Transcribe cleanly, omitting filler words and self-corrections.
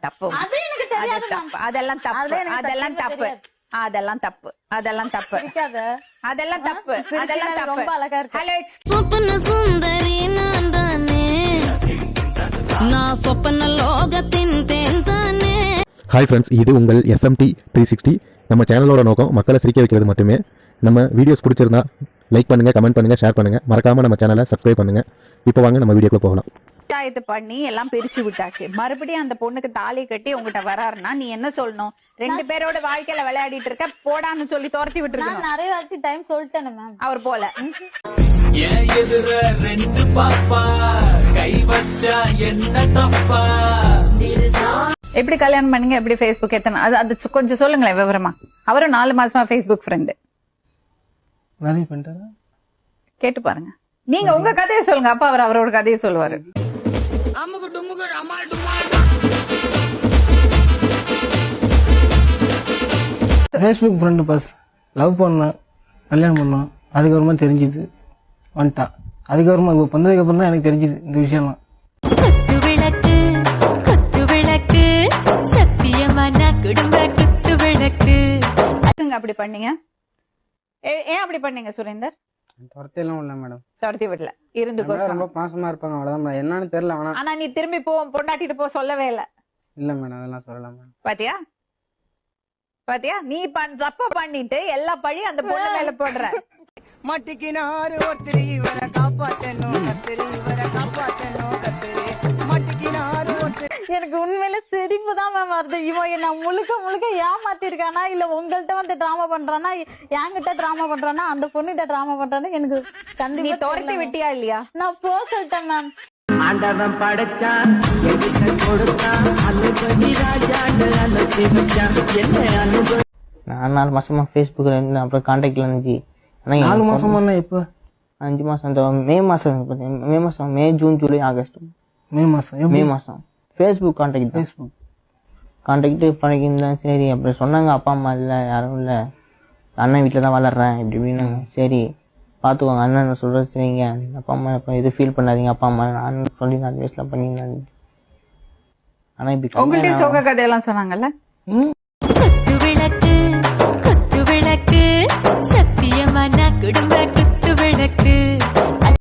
தப்பு. அதெல்லாம் தப்பு. அதெல்லாம் தப்பு. அதெல்லாம் தப்பு. அதெல்லாம் தப்பு. அதெல்லாம் தப்பு. அதெல்லாம் தப்பு. ரொம்ப அழகா இருக்கு. ஹலோ சொப்பன சுந்தரி நான் தானே, நான் சொப்பன லோகத்தின் தேன் தானே. ஹாய் ஃப்ரெண்ட்ஸ், இது உங்கள் SMT 360. நம்ம சேனலோட நோக்கம் மக்களை சிரிக்க வைக்கிறது மட்டுமே. நம்ம வீடியோஸ் பிடிச்சிருந்தா லைக் பண்ணுங்க, கமெண்ட் பண்ணுங்க, ஷேர் பண்ணுங்க. மறக்காம நம்ம சேனலை சப்ஸ்கிரைப் பண்ணுங்க. இப்போ வாங்க நம்ம வீடியோக்குள்ள போகலாம். பஞ்சாயத்து பண்ணி எல்லாம் பிரிச்சு விட்டாச்சு. மறுபடியும் அந்த பொண்ணுக்கு தாலி கட்டி உங்ககிட்ட வராருன்னா நீ என்ன சொல்லணும்? 2 பேரோட வாழ்க்கையில விளையாடிட்டு இருக்க, போடான்னு சொல்லி துரத்தி விட்டுருக்கணும். நான் நிறைய வாட்டி டைம் சொல்லிட்டேன் மேம். அவர் போல ஏன் எதிர 2 பாப்பா கை வச்சா என்ன தப்பா? எப்படி கல்யாணம் பண்ணீங்க? எப்படி Facebook எத்தனை? அது கொஞ்சம் சொல்லுங்களேன் விவரமா. அவரும் 4 மாசமா Facebook ஃப்ரெண்டு. மேரேஜ் பண்ணிட்டாரா? கேட்டு பாருங்க. நீங்க உங்க கதையை சொல்லுங்க, அப்பா அவர் அவரோட கதையை சொல்லுவாரு. ஃபேஸ்புக் ஃப்ரெண்டு பாஸ், லவ் பண்ணேன், கல்யாணம் பண்ணோம். அதுக்கப்புறமா தெரிஞ்சுது வந்துட்டான். அதுக்கப்புறமா இப்போ வந்ததுக்கு அப்புறம் தான் எனக்கு தெரிஞ்சுது இந்த விஷயம்லாம். அப்படி பண்ணீங்க? ஏன் அப்படி பண்ணீங்க சுரேந்தர்? துரத்தையெல்லாம் இல்ல மேடம், துரத்தி விடல, இருந்து ரொம்ப பாசமா இருப்பாங்க, அவ்வளவுதான். என்னன்னு தெரியல. ஆனா நீ திரும்பி பொண்டாட்டிட்டு போ சொல்லவே இல்ல. இல்ல மேடம், அதெல்லாம் சொல்லலாம் மேடம். பாத்தியா பாத்தியா, நீ தப்ப பண்ணிட்டு எல்லா பழி அந்த பொண்ணு மேல போடுற. மட்டிக்கினாரு ஒருத்தர் இவரை காப்பாத்தணும், கத்திரி இவரை காப்பாத்தணும், கத்திரி மட்டிக்கினாரு ஒருத்தர். எனக்கு உண்மையில சிரிப்பு தான் மேம் வருது. இவன் என்ன முழுக்க ஏமாத்திருக்கானா, இல்ல உங்கள்கிட்ட வந்து டிராமா பண்றானா, என்கிட்ட டிராமா பண்றானா, அந்த பொண்ணுகிட்ட டிராமா பண்றானா எனக்கு கண்டிப்பா. துரத்தி விட்டியா இல்லையா? நான் போ சொல்லிட்டேன் மேம். ஆண்டவன் படைச்சான், எதுக்கு கொடுத்தான், அனுபவி ராஜாண்டு அனுப்பி வச்சான். என்ன அனுபவி? நான் 4 மாசமா ஃபேஸ்புக்கில் இருந்து அப்புறம் கான்டாக்டில் இருந்துச்சு. ஆனால் 4 மாசமா இப்போ 5 மாதம், இந்த மே மாதம் மே ஜூன் ஜூலை ஆகஸ்ட் மே மாதம் ஃபேஸ்புக் கான்டாக்ட் பண்ணிக்கிருந்தேன். சரி அப்படி சொன்னாங்க, அப்பா அம்மா இல்லை, யாரும் இல்லை, அண்ணன் வீட்டில் தான் வளர்றேன் இப்படி இப்படின்னு. சரி பார்த்துக்கோங்க, அண்ணன் சொல்கிறது சரிங்க, அப்பா அம்மா இப்போ எதுவும் ஃபீல் பண்ணாதீங்க, அப்பா அம்மா நான் சொல்லி 4 வயசுல பண்ணியிருந்தாங்க. ஆனால் இப்படி உங்கள்கிட்ட சோக கதையெல்லாம் சொன்னாங்கல்ல? சத்தியமான குடும்ப குத்து விளக்கு